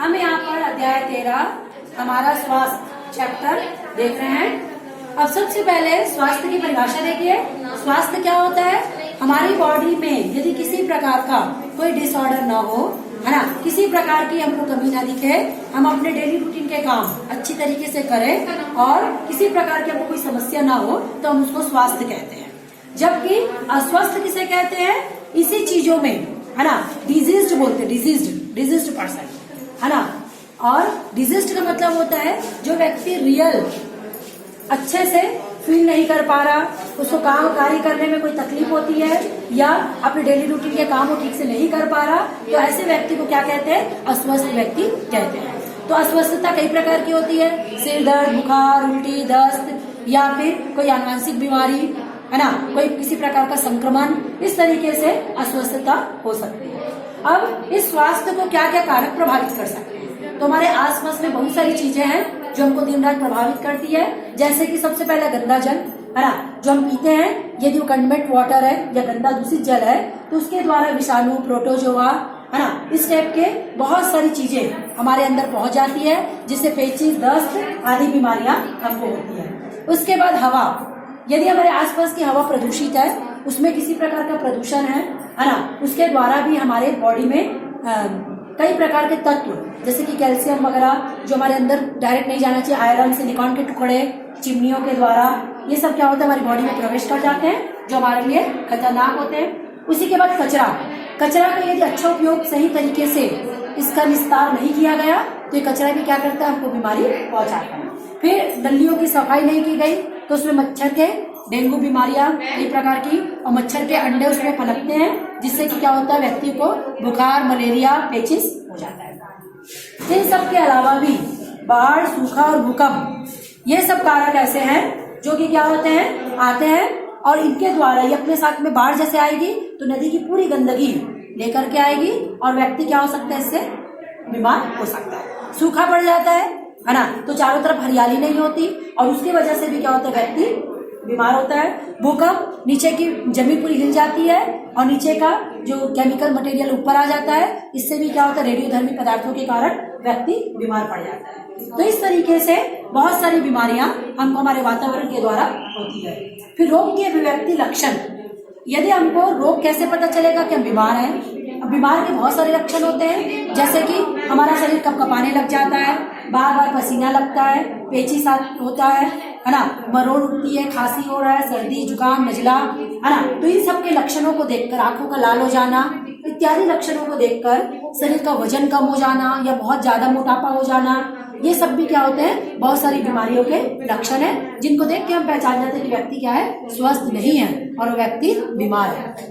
हम यहाँ पर अध्याय 13 हमारा स्वास्थ्य चैप्टर देख रहे हैं। अब सबसे पहले स्वास्थ्य की परिभाषा देखिए। स्वास्थ्य क्या होता है? हमारी बॉडी में यदि किसी प्रकार का कोई डिसऑर्डर ना हो, है ना, किसी प्रकार की हमको कमी ना दिखे, हम अपने डेली रूटीन के काम अच्छी तरीके से करें और किसी प्रकार की हमको कोई समस्या ना हो, तो हम उसको स्वास्थ्य कहते हैं। जबकि अस्वस्थ किसे कहते हैं? इसी चीजों में, है ना, डिजीज्ड बोलते हैं, डिजीज्ड पर्सन, है ना। और डिजीज्ड का मतलब होता है जो व्यक्ति रियल अच्छे से फील नहीं कर पा रहा, उसको काम कार्य करने में कोई तकलीफ होती है या अपने डेली रूटीन के काम को ठीक से नहीं कर पा रहा, तो ऐसे व्यक्ति को क्या कहते हैं? अस्वस्थ व्यक्ति कहते हैं। तो अस्वस्थता कई प्रकार की होती है, सिर दर्द, बुखार, उल्टी, दस्त या फिर कोई आनुवंशिक बीमारी, है ना, कोई किसी प्रकार का संक्रमण, इस तरीके से अस्वस्थता हो सकती है। अब इस स्वास्थ्य को क्या क्या कारक प्रभावित कर सकते हैं? तो हमारे आसपास में बहुत सारी चीजें हैं जो हमको दिन रात प्रभावित करती है। जैसे कि सबसे पहला गंदा जल, है ना, जो हम पीते हैं, यदि वो कंटेमिनेटेड वाटर है या गंदा दूषित जल है, तो उसके द्वारा विषाणु, प्रोटोजोआ, है ना, इस टाइप के बहुत सारी चीजें हमारे अंदर पहुंच जाती है, जिससे पेचिश, दस्त आदि बीमारियां हमको होती है। उसके बाद हवा, यदि हमारे आसपास की हवा प्रदूषित है, उसमें किसी प्रकार का प्रदूषण है ना, उसके द्वारा भी हमारे बॉडी में कई प्रकार के तत्व जैसे कि कैल्शियम वगैरह जो हमारे अंदर डायरेक्ट नहीं जाना चाहिए, आयरन, सिलिकॉन के टुकड़े चिमनियों के द्वारा, ये सब क्या होता है? हमारी बॉडी में प्रवेश कर जाते हैं, जो हमारे लिए खतरनाक होते हैं। उसी के बाद कचरा का यदि अच्छा उपयोग सही तरीके से इसका निस्तार नहीं किया गया, तो ये कचरा भी क्या करता है? हमको बीमारी पहुंचाता है। फिर नलियों की सफाई नहीं की गई, तो उसमें मच्छर के डेंगू बीमारियां कई प्रकार की और मच्छर के अंडे उसमें पनपते हैं, जिससे कि क्या होता है? व्यक्ति को बुखार, मलेरिया, पेचिश हो जाता है। इन सब के अलावा भी बाढ़, सूखा और भूकंप, ये सब कारक ऐसे हैं जो कि क्या होते हैं? आते हैं और इनके द्वारा ये अपने साथ में बाढ़ जैसे आएगी तो नदी की पूरी गंदगी लेकर के आएगी और व्यक्ति क्या हो सकता है? इससे बीमार हो सकता है। सूखा पड़ जाता है ना, तो चारों तरफ हरियाली नहीं होती और उसकी वजह से भी क्या होता है? व्यक्ति बीमार होता है। भूकंप, नीचे की जमीन पूरी हिल जाती है और नीचे का जो केमिकल मटेरियल ऊपर आ जाता है, इससे भी क्या होता है? रेडियोधर्मी पदार्थों के कारण व्यक्ति बीमार पड़ जाता है। तो इस तरीके से बहुत सारी बीमारियां हमको हमारे वातावरण के द्वारा होती है। फिर रोग के अभिव्यक्ति लक्षण, यदि हमको रोग कैसे पता चलेगा कि हम बीमार हैं? अब बीमार के बहुत सारे लक्षण होते हैं, जैसे कि हमारा शरीर कपकपाने लग जाता है, बार बार पसीना लगता है, पेचिश होता है ना, मरोड़ उठती है, खांसी हो रहा है, सर्दी, जुकाम, नजला, है ना। तो इन सब के लक्षणों को देखकर आंखों का लाल हो जाना इत्यादि लक्षणों को देखकर शरीर का वजन कम हो जाना या बहुत ज्यादा मोटापा हो जाना, ये सब भी क्या होते हैं? बहुत सारी बीमारियों के लक्षण है, जिनको देख के हम पहचान जाते हैं कि व्यक्ति क्या है? स्वस्थ नहीं है और वो व्यक्ति बीमार है।